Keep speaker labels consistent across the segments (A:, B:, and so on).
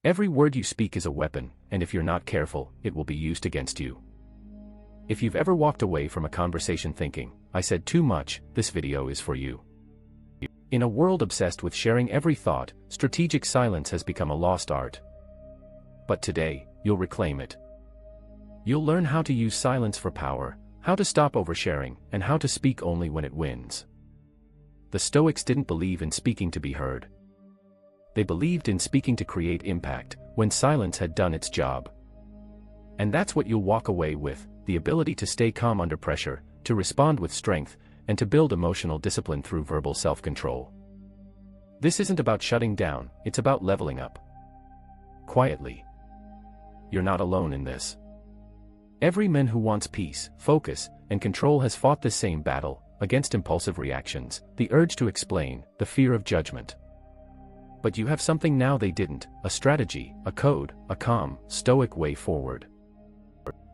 A: Every word you speak is a weapon, and if you're not careful, it will be used against you. If you've ever walked away from a conversation thinking, "I said too much," this video is for you. In a world obsessed with sharing every thought, strategic silence has become a lost art. But today, you'll reclaim it. You'll learn how to use silence for power, how to stop oversharing, and how to speak only when it wins. The Stoics didn't believe in speaking to be heard. They believed in speaking to create impact, when silence had done its job. And that's what you'll walk away with, the ability to stay calm under pressure, to respond with strength, and to build emotional discipline through verbal self-control. This isn't about shutting down, it's about leveling up. Quietly. You're not alone in this. Every man who wants peace, focus, and control has fought this same battle, against impulsive reactions, the urge to explain, the fear of judgment. But you have something now they didn't, a strategy, a code, a calm, stoic way forward.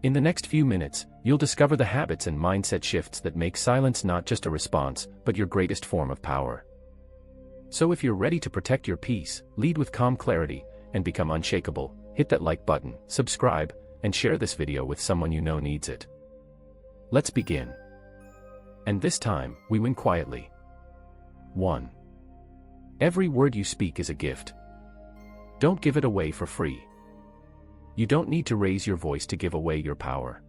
A: In the next few minutes, you'll discover the habits and mindset shifts that make silence not just a response, but your greatest form of power. So if you're ready to protect your peace, lead with calm clarity, and become unshakable, hit that like button, subscribe, and share this video with someone you know needs it. Let's begin. And this time, we win quietly. 1. Every word you speak is a gift. Don't give it away for free. You don't need to raise your voice to give away your power.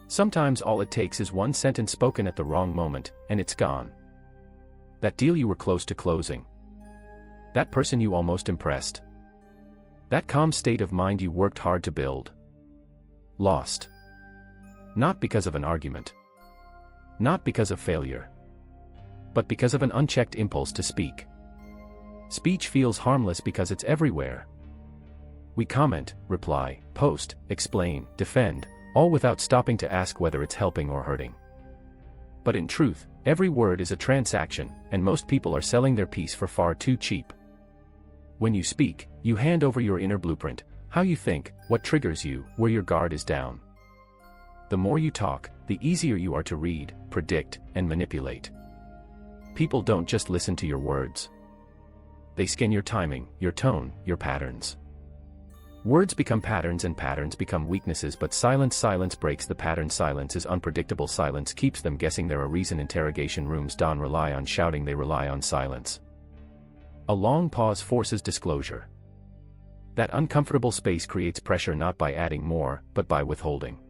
A: Sometimes all it takes is one sentence spoken at the wrong moment, and it's gone. That deal you were close to closing. That person you almost impressed. That calm state of mind you worked hard to build. Lost. Not because of an argument. Not because of failure. But because of an unchecked impulse to speak. Speech feels harmless because it's everywhere. We comment, reply, post, explain, defend, all without stopping to ask whether it's helping or hurting. But in truth, every word is a transaction, and most people are selling their peace for far too cheap. When you speak, you hand over your inner blueprint, how you think, what triggers you, where your guard is down. The more you talk, the easier you are to read, predict, and manipulate. People don't just listen to your words. They scan your timing, your tone, your patterns. Words become patterns and patterns become weaknesses, but silence breaks the pattern. Silence is unpredictable. Silence keeps them guessing. There are reason interrogation rooms don't rely on shouting, they rely on silence. A long pause forces disclosure. That uncomfortable space creates pressure not by adding more, but by withholding.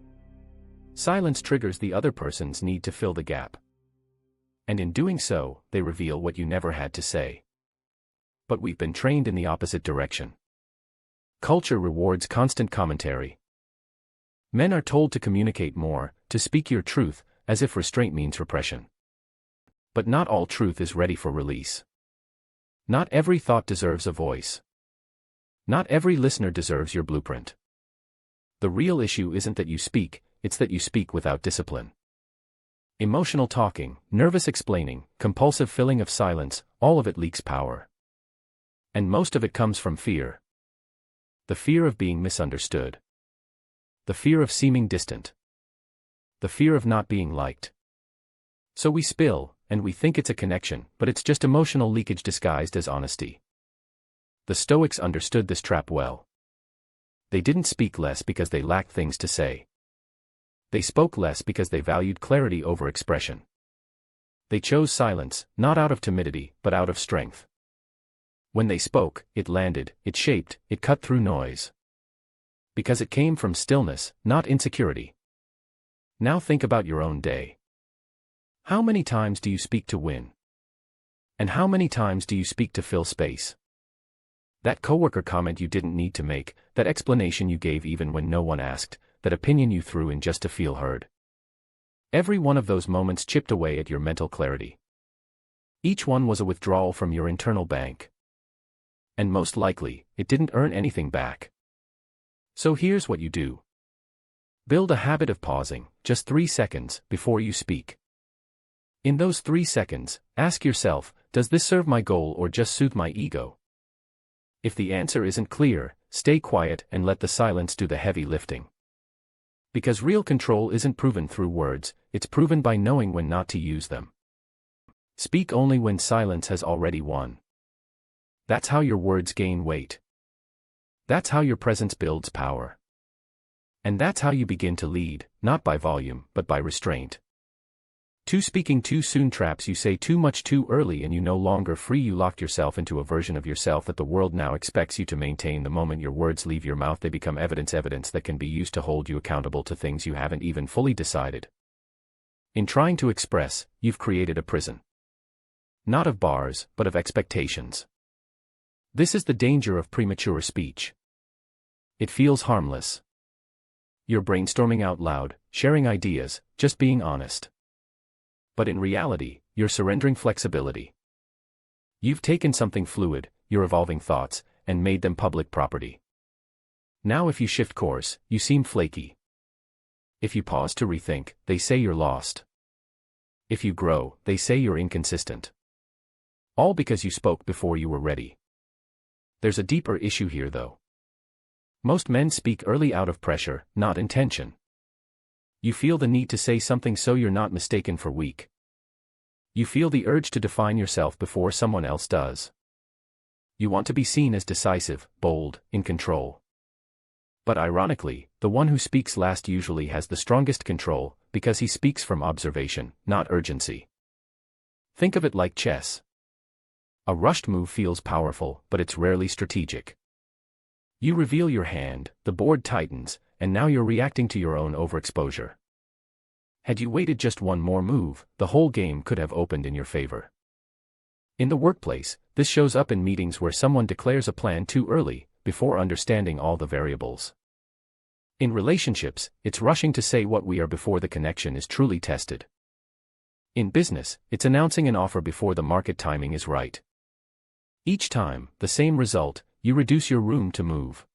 A: Silence triggers the other person's need to fill the gap. And in doing so, they reveal what you never had to say. But we've been trained in the opposite direction. Culture rewards constant commentary. Men are told to communicate more, to speak your truth, as if restraint means repression. But not all truth is ready for release. Not every thought deserves a voice. Not every listener deserves your blueprint. The real issue isn't that you speak, it's that you speak without discipline. Emotional talking, nervous explaining, compulsive filling of silence, all of it leaks power. And most of it comes from fear. The fear of being misunderstood. The fear of seeming distant. The fear of not being liked. So we spill, and we think it's a connection, but it's just emotional leakage disguised as honesty. The Stoics understood this trap well. They didn't speak less because they lacked things to say. They spoke less because they valued clarity over expression. They chose silence, not out of timidity, but out of strength. When they spoke, it landed, it shaped, it cut through noise. Because it came from stillness, not insecurity. Now think about your own day. How many times do you speak to win? And how many times do you speak to fill space? That coworker comment you didn't need to make, that explanation you gave even when no one asked, that opinion you threw in just to feel heard. Every one of those moments chipped away at your mental clarity. Each one was a withdrawal from your internal bank. And most likely, it didn't earn anything back. So here's what you do. Build a habit of pausing, just 3 seconds, before you speak. In those 3 seconds, ask yourself, does this serve my goal or just soothe my ego? If the answer isn't clear, stay quiet and let the silence do the heavy lifting. Because real control isn't proven through words, it's proven by knowing when not to use them. Speak only when silence has already won. That's how your words gain weight. That's how your presence builds power. And that's how you begin to lead, not by volume, but by restraint. Speaking too soon traps you. Say too much too early and you no longer free. You locked yourself into a version of yourself that the world now expects you to maintain. The moment your words leave your mouth, they become evidence that can be used to hold you accountable to things you haven't even fully decided. In trying to express, you've created a prison. Not of bars, but of expectations. This is the danger of premature speech. It feels harmless. You're brainstorming out loud, sharing ideas, just being honest. But in reality, you're surrendering flexibility. You've taken something fluid, your evolving thoughts, and made them public property. Now if you shift course, you seem flaky. If you pause to rethink, they say you're lost. If you grow, they say you're inconsistent. All because you spoke before you were ready. There's a deeper issue here though. Most men speak early out of pressure, not intention. You feel the need to say something so you're not mistaken for weak. You feel the urge to define yourself before someone else does. You want to be seen as decisive, bold, in control. But ironically, the one who speaks last usually has the strongest control, because he speaks from observation, not urgency. Think of it like chess. A rushed move feels powerful, but it's rarely strategic. You reveal your hand, the board tightens, and now you're reacting to your own overexposure. Had you waited just one more move, the whole game could have opened in your favor. In the workplace, this shows up in meetings where someone declares a plan too early, before understanding all the variables. In relationships, it's rushing to say what we are before the connection is truly tested. In business, it's announcing an offer before the market timing is right. Each time, the same result, you reduce your room to move.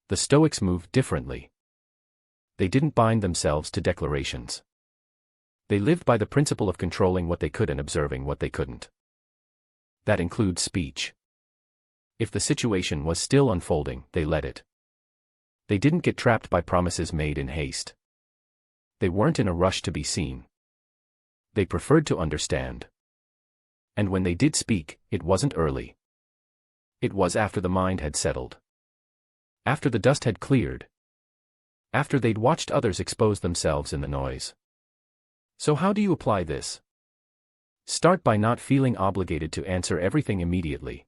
A: The Stoics moved differently. They didn't bind themselves to declarations. They lived by the principle of controlling what they could and observing what they couldn't. That includes speech. If the situation was still unfolding, they let it. They didn't get trapped by promises made in haste. They weren't in a rush to be seen. They preferred to understand. And when they did speak, it wasn't early. It was after the mind had settled. After the dust had cleared. After they'd watched others expose themselves in the noise. So how do you apply this? Start by not feeling obligated to answer everything immediately.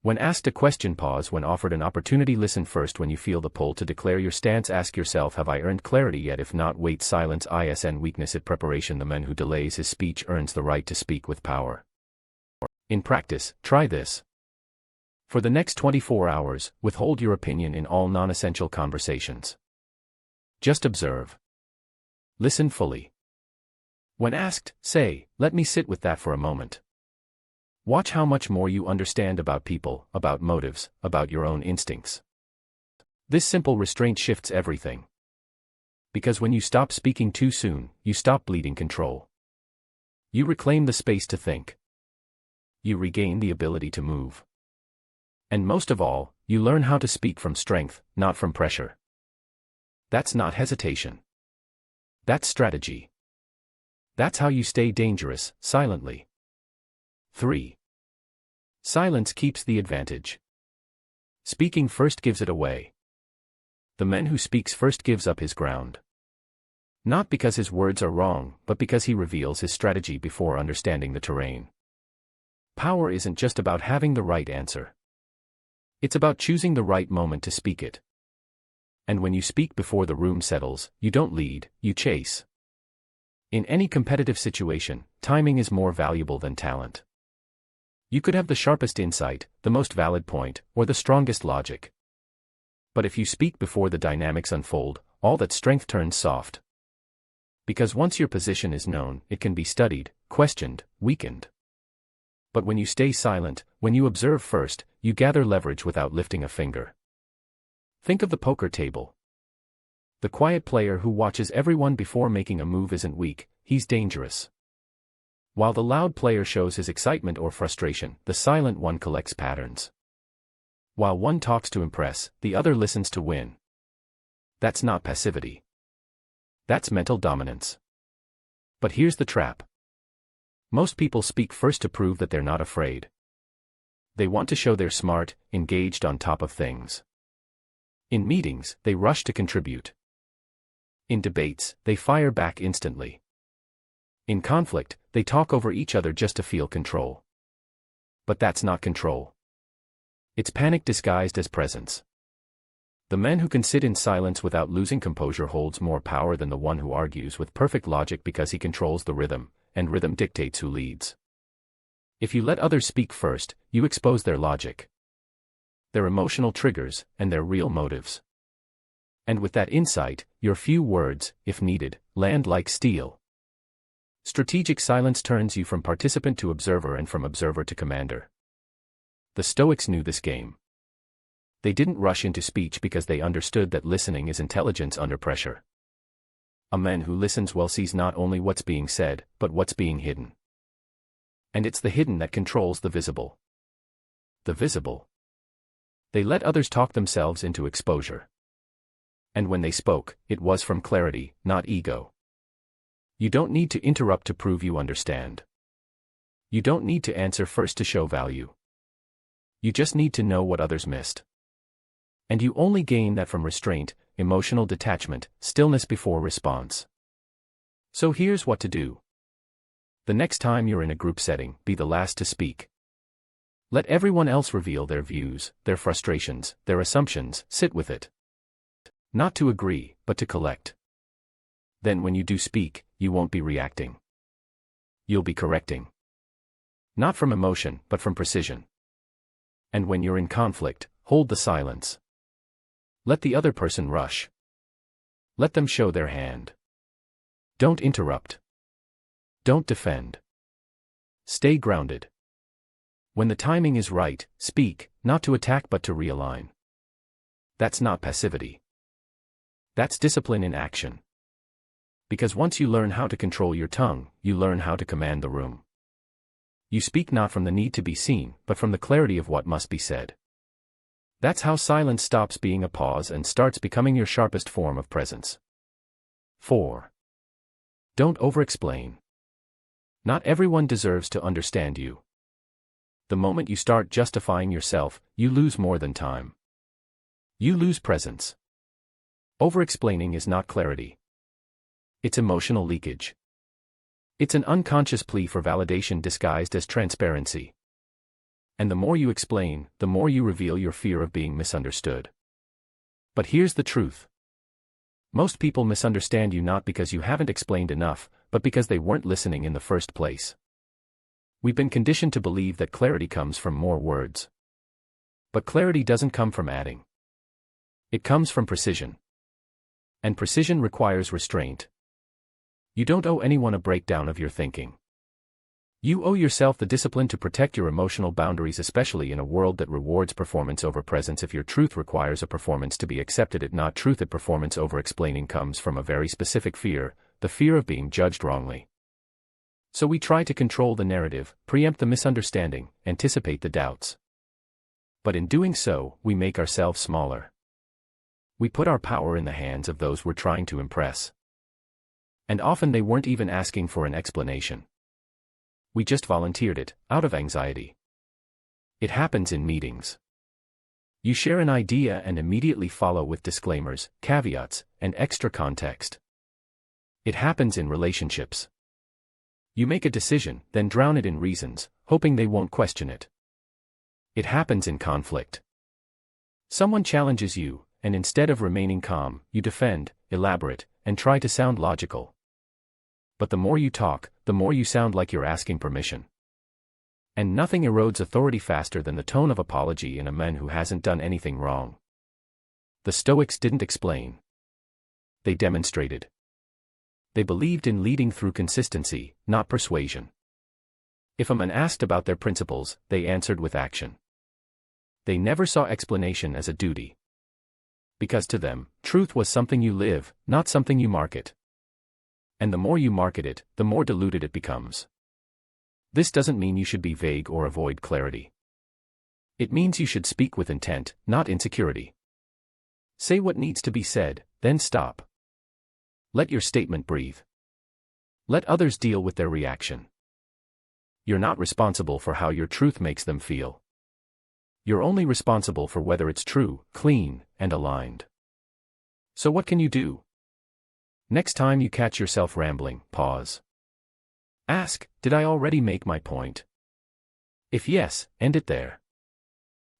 A: When asked a question, pause. When offered an opportunity, listen first. When you feel the pull to declare your stance, ask yourself, have I earned clarity yet? If not, wait. Silence isn't weakness, it's preparation. The man who delays his speech earns the right to speak with power. In practice, try this. For the next 24 hours, withhold your opinion in all non-essential conversations. Just observe. Listen fully. When asked, say, let me sit with that for a moment. Watch how much more you understand about people, about motives, about your own instincts. This simple restraint shifts everything. Because when you stop speaking too soon, you stop bleeding control. You reclaim the space to think. You regain the ability to move. And most of all, you learn how to speak from strength, not from pressure. That's not hesitation. That's strategy. That's how you stay dangerous, silently. 3. Silence keeps the advantage. Speaking first gives it away. The man who speaks first gives up his ground. Not because his words are wrong, but because he reveals his strategy before understanding the terrain. Power isn't just about having the right answer. It's about choosing the right moment to speak it. And when you speak before the room settles, you don't lead, you chase. In any competitive situation, timing is more valuable than talent. You could have the sharpest insight, the most valid point, or the strongest logic. But if you speak before the dynamics unfold, all that strength turns soft. Because once your position is known, it can be studied, questioned, weakened. But when you stay silent, when you observe first, you gather leverage without lifting a finger. Think of the poker table. The quiet player who watches everyone before making a move isn't weak, he's dangerous. While the loud player shows his excitement or frustration, the silent one collects patterns. While one talks to impress, the other listens to win. That's not passivity. That's mental dominance. But here's the trap. Most people speak first to prove that they're not afraid. They want to show they're smart, engaged, on top of things. In meetings, they rush to contribute. In debates, they fire back instantly. In conflict, they talk over each other just to feel control. But that's not control. It's panic disguised as presence. The man who can sit in silence without losing composure holds more power than the one who argues with perfect logic because he controls the rhythm, and rhythm dictates who leads. If you let others speak first, you expose their logic, their emotional triggers, and their real motives. And with that insight, your few words, if needed, land like steel. Strategic silence turns you from participant to observer and from observer to commander. The Stoics knew this game. They didn't rush into speech because they understood that listening is intelligence under pressure. A man who listens well sees not only what's being said, but what's being hidden. And it's the hidden that controls the visible. The visible. They let others talk themselves into exposure. And when they spoke, it was from clarity, not ego. You don't need to interrupt to prove you understand. You don't need to answer first to show value. You just need to know what others missed. And you only gain that from restraint, emotional detachment, stillness before response. So here's what to do. The next time you're in a group setting, be the last to speak. Let everyone else reveal their views, their frustrations, their assumptions. Sit with it. Not to agree, but to collect. Then when you do speak, you won't be reacting. You'll be correcting. Not from emotion, but from precision. And when you're in conflict, hold the silence. Let the other person rush. Let them show their hand. Don't interrupt. Don't defend. Stay grounded. When the timing is right, speak, not to attack but to realign. That's not passivity. That's discipline in action. Because once you learn how to control your tongue, you learn how to command the room. You speak not from the need to be seen, but from the clarity of what must be said. That's how silence stops being a pause and starts becoming your sharpest form of presence. 4. Don't over-explain. Not everyone deserves to understand you. The moment you start justifying yourself, you lose more than time. You lose presence. Over-explaining is not clarity. It's emotional leakage. It's an unconscious plea for validation disguised as transparency. And the more you explain, the more you reveal your fear of being misunderstood. But here's the truth. Most people misunderstand you not because you haven't explained enough, but because they weren't listening in the first place. We've been conditioned to believe that clarity comes from more words. But clarity doesn't come from adding. It comes from precision. And precision requires restraint. You don't owe anyone a breakdown of your thinking. You owe yourself the discipline to protect your emotional boundaries, especially in a world that rewards performance over presence. If your truth requires a performance to be accepted, it not truth it. Performance over explaining comes from a very specific fear, the fear of being judged wrongly. So we try to control the narrative, preempt the misunderstanding, anticipate the doubts. But in doing so, we make ourselves smaller. We put our power in the hands of those we're trying to impress. And often they weren't even asking for an explanation. We just volunteered it, out of anxiety. It happens in meetings. You share an idea and immediately follow with disclaimers, caveats, and extra context. It happens in relationships. You make a decision, then drown it in reasons, hoping they won't question it. It happens in conflict. Someone challenges you, and instead of remaining calm, you defend, elaborate, and try to sound logical. But the more you talk, the more you sound like you're asking permission. And nothing erodes authority faster than the tone of apology in a man who hasn't done anything wrong. The Stoics didn't explain. They demonstrated. They believed in leading through consistency, not persuasion. If a man asked about their principles, they answered with action. They never saw explanation as a duty. Because to them, truth was something you live, not something you market. And the more you market it, the more diluted it becomes. This doesn't mean you should be vague or avoid clarity. It means you should speak with intent, not insecurity. Say what needs to be said, then stop. Let your statement breathe. Let others deal with their reaction. You're not responsible for how your truth makes them feel. You're only responsible for whether it's true, clean, and aligned. So what can you do? Next time you catch yourself rambling, pause. Ask, did I already make my point? If yes, end it there.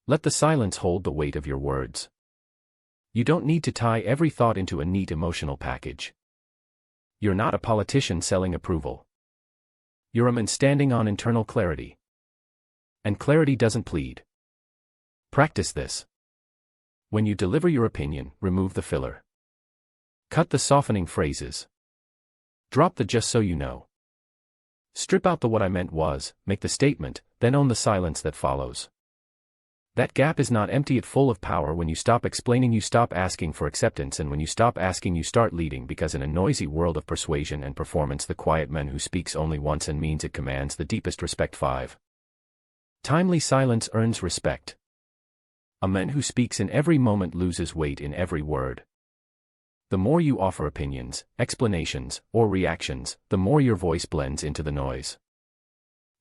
A: Let the silence hold the weight of your words. You don't need to tie every thought into a neat emotional package. You're not a politician selling approval. You're a man standing on internal clarity. And clarity doesn't plead. Practice this. When you deliver your opinion, remove the filler. Cut the softening phrases. Drop the just so you know. Strip out the what I meant was, make the statement, then own the silence that follows. That gap is not empty, it's full of power. When you stop explaining, you stop asking for acceptance, and when you stop asking, you start leading, because in a noisy world of persuasion and performance, the quiet man who speaks only once and means it commands the deepest respect. 5. Timely silence earns respect. A man who speaks in every moment loses weight in every word. The more you offer opinions, explanations, or reactions, the more your voice blends into the noise.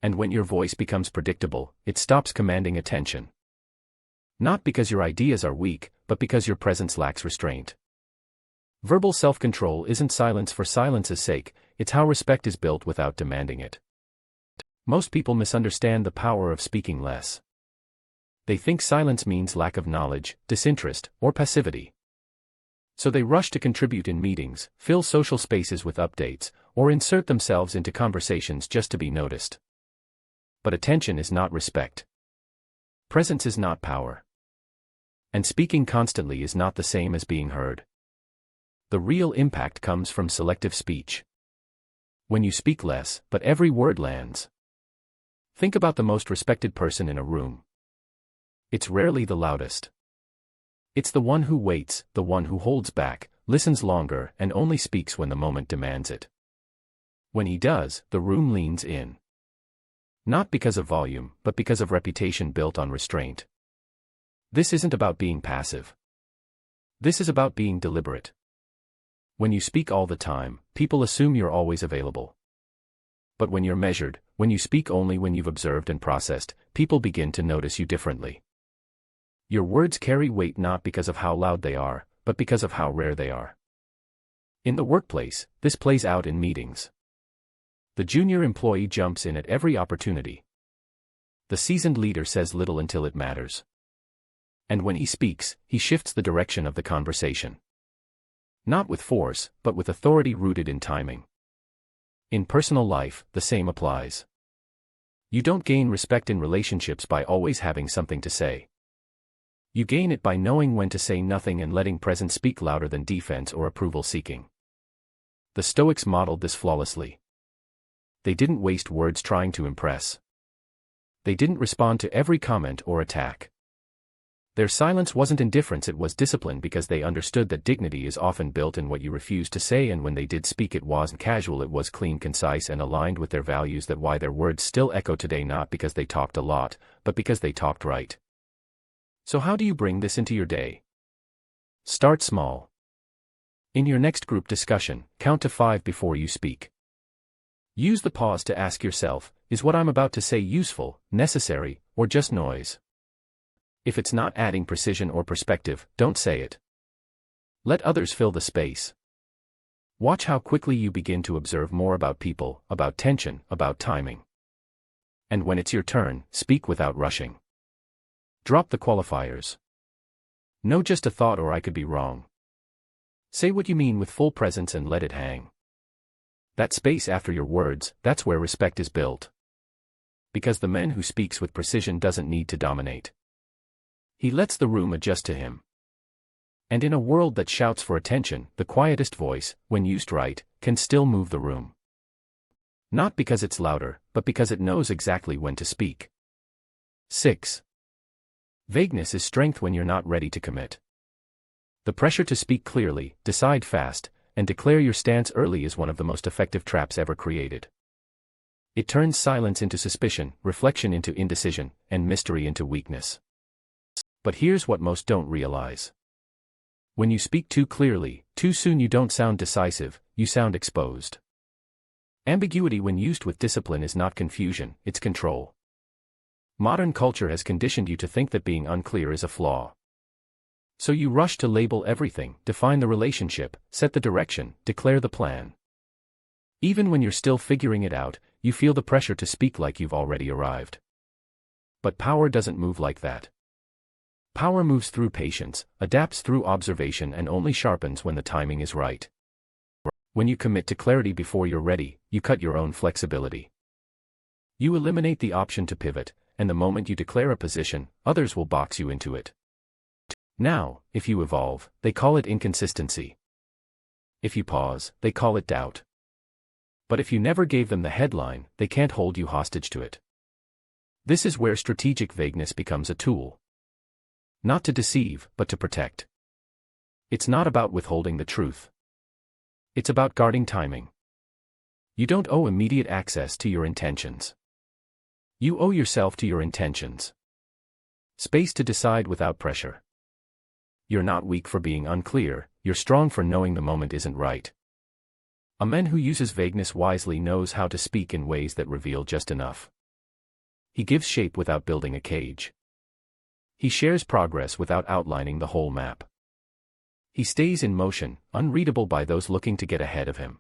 A: And when your voice becomes predictable, it stops commanding attention. Not because your ideas are weak, but because your presence lacks restraint. Verbal self-control isn't silence for silence's sake, it's how respect is built without demanding it. Most people misunderstand the power of speaking less. They think silence means lack of knowledge, disinterest, or passivity. So they rush to contribute in meetings, fill social spaces with updates, or insert themselves into conversations just to be noticed. But attention is not respect. Presence is not power. And speaking constantly is not the same as being heard. The real impact comes from selective speech. When you speak less, but every word lands. Think about the most respected person in a room. It's rarely the loudest. It's the one who waits, the one who holds back, listens longer, and only speaks when the moment demands it. When he does, the room leans in. Not because of volume, but because of reputation built on restraint. This isn't about being passive. This is about being deliberate. When you speak all the time, people assume you're always available. But when you're measured, when you speak only when you've observed and processed, people begin to notice you differently. Your words carry weight not because of how loud they are, but because of how rare they are. In the workplace, this plays out in meetings. The junior employee jumps in at every opportunity. The seasoned leader says little until it matters. And when he speaks, he shifts the direction of the conversation. Not with force, but with authority rooted in timing. In personal life, the same applies. You don't gain respect in relationships by always having something to say. You gain it by knowing when to say nothing and letting presence speak louder than defense or approval seeking. The Stoics modeled this flawlessly. They didn't waste words trying to impress. They didn't respond to every comment or attack. Their silence wasn't indifference, it was discipline, because they understood that dignity is often built in what you refuse to say, and when they did speak, it wasn't casual, it was clean, concise, and aligned with their values. That's why their words still echo today, not because they talked a lot, but because they talked right. So how do you bring this into your day? Start small. In your next group discussion, count to 5 before you speak. Use the pause to ask yourself, is what I'm about to say useful, necessary, or just noise? If it's not adding precision or perspective, don't say it. Let others fill the space. Watch how quickly you begin to observe more about people, about tension, about timing. And when it's your turn, speak without rushing. Drop the qualifiers. No just a thought or I could be wrong. Say what you mean with full presence and let it hang. That space after your words, that's where respect is built. Because the man who speaks with precision doesn't need to dominate. He lets the room adjust to him. And in a world that shouts for attention, the quietest voice, when used right, can still move the room. Not because it's louder, but because it knows exactly when to speak. 6. Vagueness is strength when you're not ready to commit. The pressure to speak clearly, decide fast, and declare your stance early is one of the most effective traps ever created. It turns silence into suspicion, reflection into indecision, and mystery into weakness. But here's what most don't realize. When you speak too clearly, too soon, you don't sound decisive, you sound exposed. Ambiguity when used with discipline is not confusion, it's control. Modern culture has conditioned you to think that being unclear is a flaw. So you rush to label everything, define the relationship, set the direction, declare the plan. Even when you're still figuring it out, you feel the pressure to speak like you've already arrived. But power doesn't move like that. Power moves through patience, adapts through observation, and only sharpens when the timing is right. When you commit to clarity before you're ready, you cut your own flexibility. You eliminate the option to pivot, and the moment you declare a position, others will box you into it. Now, if you evolve, they call it inconsistency. If you pause, they call it doubt. But if you never gave them the headline, they can't hold you hostage to it. This is where strategic vagueness becomes a tool. Not to deceive, but to protect. It's not about withholding the truth. It's about guarding timing. You don't owe immediate access to your intentions. You owe yourself to your intentions. Space to decide without pressure. You're not weak for being unclear, you're strong for knowing the moment isn't right. A man who uses vagueness wisely knows how to speak in ways that reveal just enough. He gives shape without building a cage. He shares progress without outlining the whole map. He stays in motion, unreadable by those looking to get ahead of him.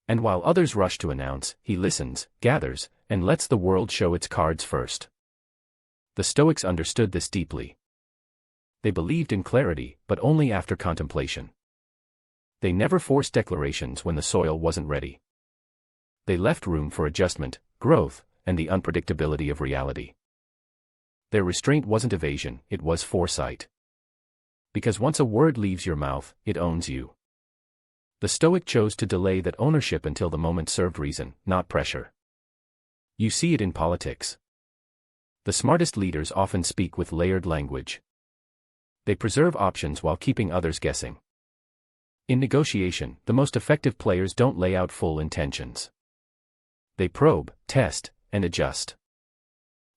A: And while others rush to announce, he listens, gathers, and lets the world show its cards first. The Stoics understood this deeply. They believed in clarity, but only after contemplation. They never forced declarations when the soil wasn't ready. They left room for adjustment, growth, and the unpredictability of reality. Their restraint wasn't evasion, it was foresight. Because once a word leaves your mouth, it owns you. The Stoic chose to delay that ownership until the moment served reason, not pressure. You see it in politics. The smartest leaders often speak with layered language. They preserve options while keeping others guessing. In negotiation, the most effective players don't lay out full intentions. They probe, test, and adjust.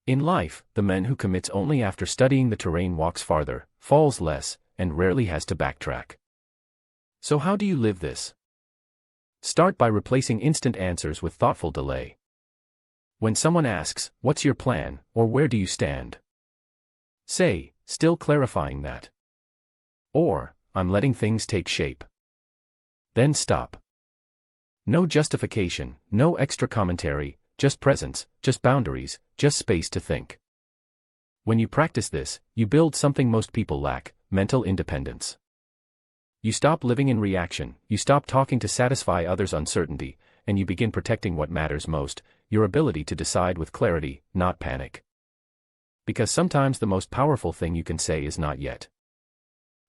A: In life, the man who commits only after studying the terrain walks farther, falls less, and rarely has to backtrack. So how do you live this? Start by replacing instant answers with thoughtful delay. When someone asks, "What's your plan?" or "Where do you stand?" say, "Still clarifying that." Or, "I'm letting things take shape." Then stop. No justification, no extra commentary, just presence, just boundaries, just space to think. When you practice this, you build something most people lack: mental independence. You stop living in reaction, you stop talking to satisfy others' uncertainty, and you begin protecting what matters most: your ability to decide with clarity, not panic. Because sometimes the most powerful thing you can say is not yet.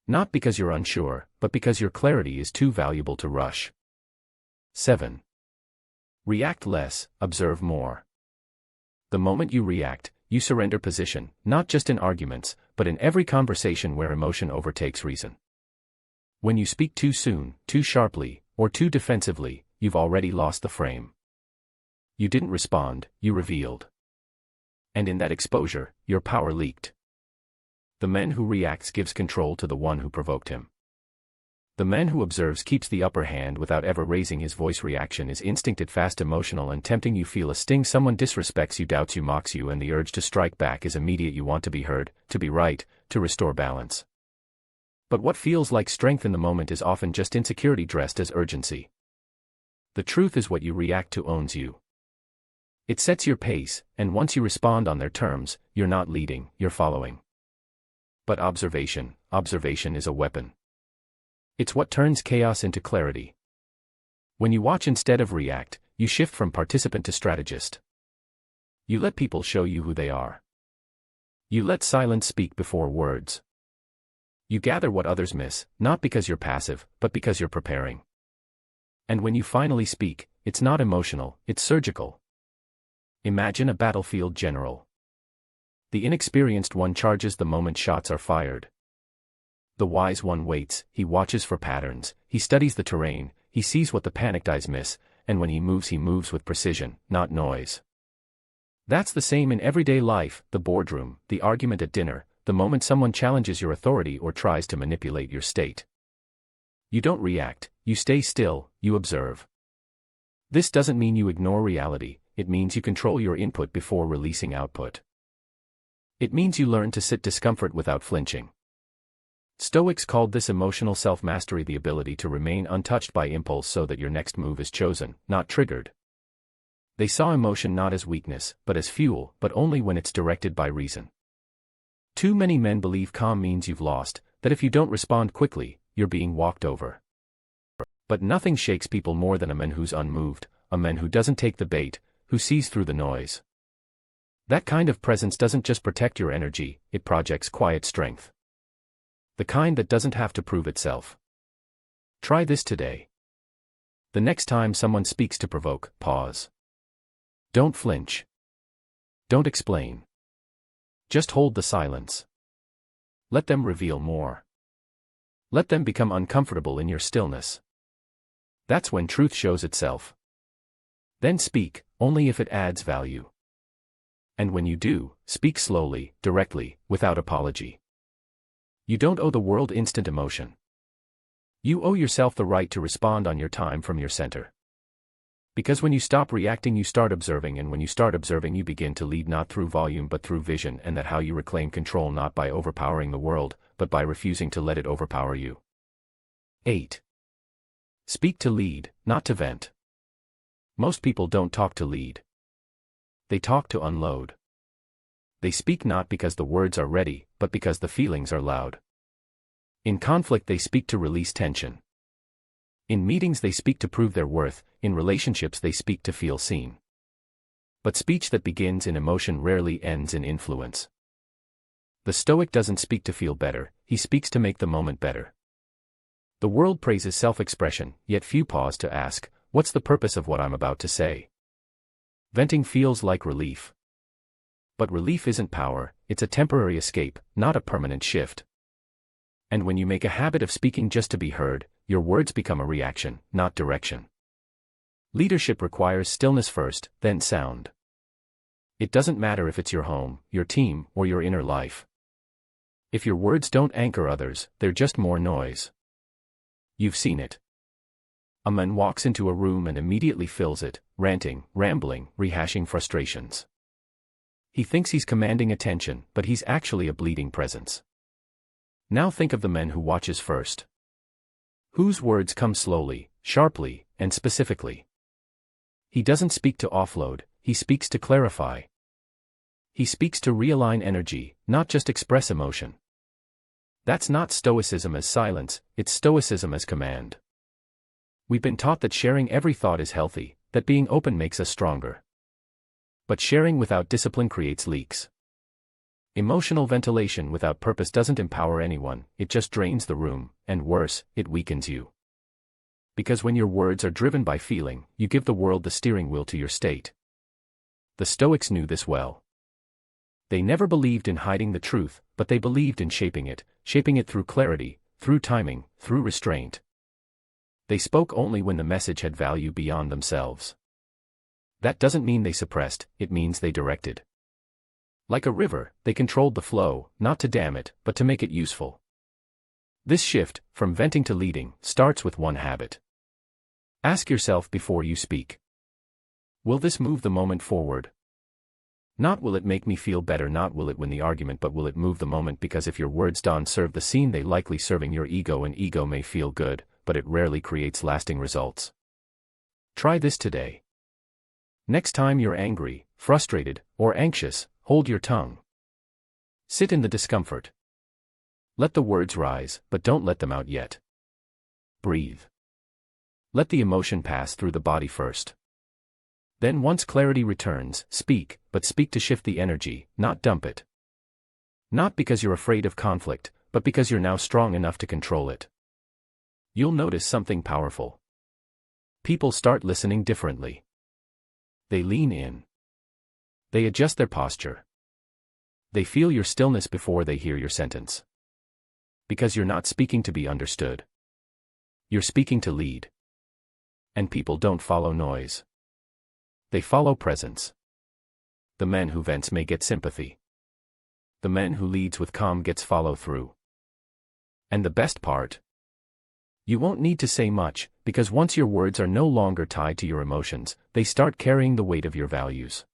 A: Not because you're unsure, but because your clarity is too valuable to rush. 7. React less, observe more. The moment you react, you surrender position, not just in arguments, but in every conversation where emotion overtakes reason. When you speak too soon, too sharply, or too defensively, you've already lost the frame. You didn't respond, you revealed. And in that exposure, your power leaked. The man who reacts gives control to the one who provoked him. The man who observes keeps the upper hand without ever raising his voice. Reaction is instinctive, fast, emotional, and tempting. You feel a sting, someone disrespects you, doubts you, mocks you, and the urge to strike back is immediate. You want to be heard, to be right, to restore balance. But what feels like strength in the moment is often just insecurity dressed as urgency. The truth is, what you react to owns you. It sets your pace, and once you respond on their terms, you're not leading, you're following. But observation is a weapon. It's what turns chaos into clarity. When you watch instead of react, you shift from participant to strategist. You let people show you who they are. You let silence speak before words. You gather what others miss, not because you're passive, but because you're preparing. And when you finally speak, it's not emotional, it's surgical. Imagine a battlefield general. The inexperienced one charges the moment shots are fired. The wise one waits, he watches for patterns, he studies the terrain, he sees what the panicked eyes miss, and when he moves with precision, not noise. That's the same in everyday life: the boardroom, the argument at dinner, the moment someone challenges your authority or tries to manipulate your state. You don't react, you stay still, you observe. This doesn't mean you ignore reality, it means you control your input before releasing output. It means you learn to sit discomfort without flinching. Stoics called this emotional self-mastery, the ability to remain untouched by impulse so that your next move is chosen, not triggered. They saw emotion not as weakness, but as fuel, but only when it's directed by reason. Too many men believe calm means you've lost, that if you don't respond quickly, you're being walked over. But nothing shakes people more than a man who's unmoved, a man who doesn't take the bait, who sees through the noise. That kind of presence doesn't just protect your energy, it projects quiet strength. The kind that doesn't have to prove itself. Try this today. The next time someone speaks to provoke, pause. Don't flinch. Don't explain. Just hold the silence. Let them reveal more. Let them become uncomfortable in your stillness. That's when truth shows itself. Then speak, only if it adds value. And when you do, speak slowly, directly, without apology. You don't owe the world instant emotion. You owe yourself the right to respond on your time from your center. Because when you stop reacting, you start observing, and when you start observing, you begin to lead not through volume but through vision, and that how you reclaim control not by overpowering the world, but by refusing to let it overpower you. 8. Speak to lead, not to vent. Most people don't talk to lead. They talk to unload. They speak not because the words are ready, but because the feelings are loud. In conflict they speak to release tension. In meetings they speak to prove their worth, in relationships they speak to feel seen. But speech that begins in emotion rarely ends in influence. The Stoic doesn't speak to feel better, he speaks to make the moment better. The world praises self-expression, yet few pause to ask, what's the purpose of what I'm about to say? Venting feels like relief. But relief isn't power, it's a temporary escape, not a permanent shift. And when you make a habit of speaking just to be heard, your words become a reaction, not direction. Leadership requires stillness first, then sound. It doesn't matter if it's your home, your team, or your inner life. If your words don't anchor others, they're just more noise. You've seen it. A man walks into a room and immediately fills it, ranting, rambling, rehashing frustrations. He thinks he's commanding attention, but he's actually a bleeding presence. Now think of the man who watches first. Whose words come slowly, sharply, and specifically. He doesn't speak to offload, he speaks to clarify. He speaks to realign energy, not just express emotion. That's not stoicism as silence, it's stoicism as command. We've been taught that sharing every thought is healthy, that being open makes us stronger. But sharing without discipline creates leaks. Emotional ventilation without purpose doesn't empower anyone, it just drains the room, and worse, it weakens you. Because when your words are driven by feeling, you give the world the steering wheel to your state. The Stoics knew this well. They never believed in hiding the truth, but they believed in shaping it through clarity, through timing, through restraint. They spoke only when the message had value beyond themselves. That doesn't mean they suppressed, it means they directed. Like a river, they controlled the flow, not to dam it, but to make it useful. This shift, from venting to leading, starts with one habit. Ask yourself before you speak. Will this move the moment forward? Not will it make me feel better, not will it win the argument, but will it move the moment? Because if your words don't serve the scene, they likely serving your ego, and ego may feel good, but it rarely creates lasting results. Try this today. Next time you're angry, frustrated, or anxious, hold your tongue. Sit in the discomfort. Let the words rise, but don't let them out yet. Breathe. Let the emotion pass through the body first. Then once clarity returns, speak, but speak to shift the energy, not dump it. Not because you're afraid of conflict, but because you're now strong enough to control it. You'll notice something powerful. People start listening differently. They lean in. They adjust their posture. They feel your stillness before they hear your sentence. Because you're not speaking to be understood. You're speaking to lead. And people don't follow noise. They follow presence. The man who vents may get sympathy. The man who leads with calm gets follow through. And the best part? You won't need to say much, because once your words are no longer tied to your emotions, they start carrying the weight of your values.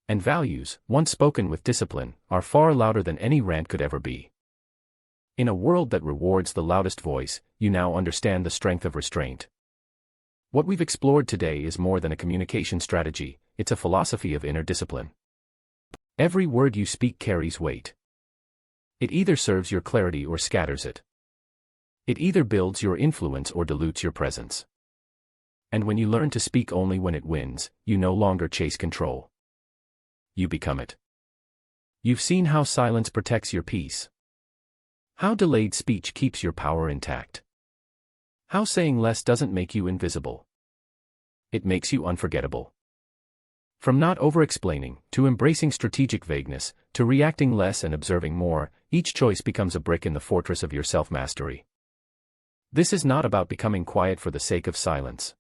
A: And values, once spoken with discipline, are far louder than any rant could ever be. In a world that rewards the loudest voice, you now understand the strength of restraint. What we've explored today is more than a communication strategy, it's a philosophy of inner discipline. Every word you speak carries weight. It either serves your clarity or scatters it. It either builds your influence or dilutes your presence. And when you learn to speak only when it wins, you no longer chase control. You become it. You've seen how silence protects your peace. How delayed speech keeps your power intact. How saying less doesn't make you invisible. It makes you unforgettable. From not over-explaining, to embracing strategic vagueness, to reacting less and observing more, each choice becomes a brick in the fortress of your self-mastery. This is not about becoming quiet for the sake of silence.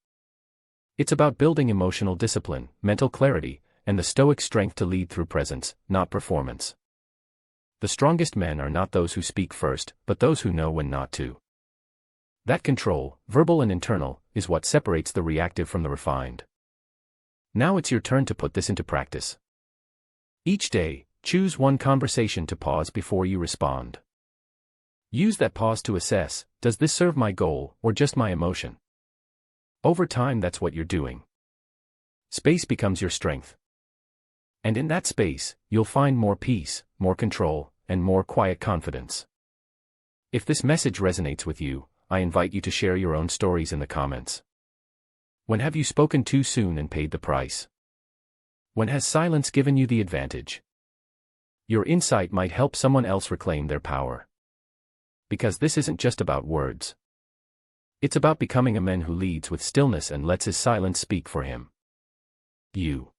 A: It's about building emotional discipline, mental clarity, and the stoic strength to lead through presence, not performance. The strongest men are not those who speak first, but those who know when not to. That control, verbal and internal, is what separates the reactive from the refined. Now it's your turn to put this into practice. Each day, choose one conversation to pause before you respond. Use that pause to assess, does this serve my goal, or just my emotion? Over time, that's what you're doing. Space becomes your strength. And in that space, you'll find more peace, more control, and more quiet confidence. If this message resonates with you, I invite you to share your own stories in the comments. When have you spoken too soon and paid the price? When has silence given you the advantage? Your insight might help someone else reclaim their power. Because this isn't just about words. It's about becoming a man who leads with stillness and lets his silence speak for him. You.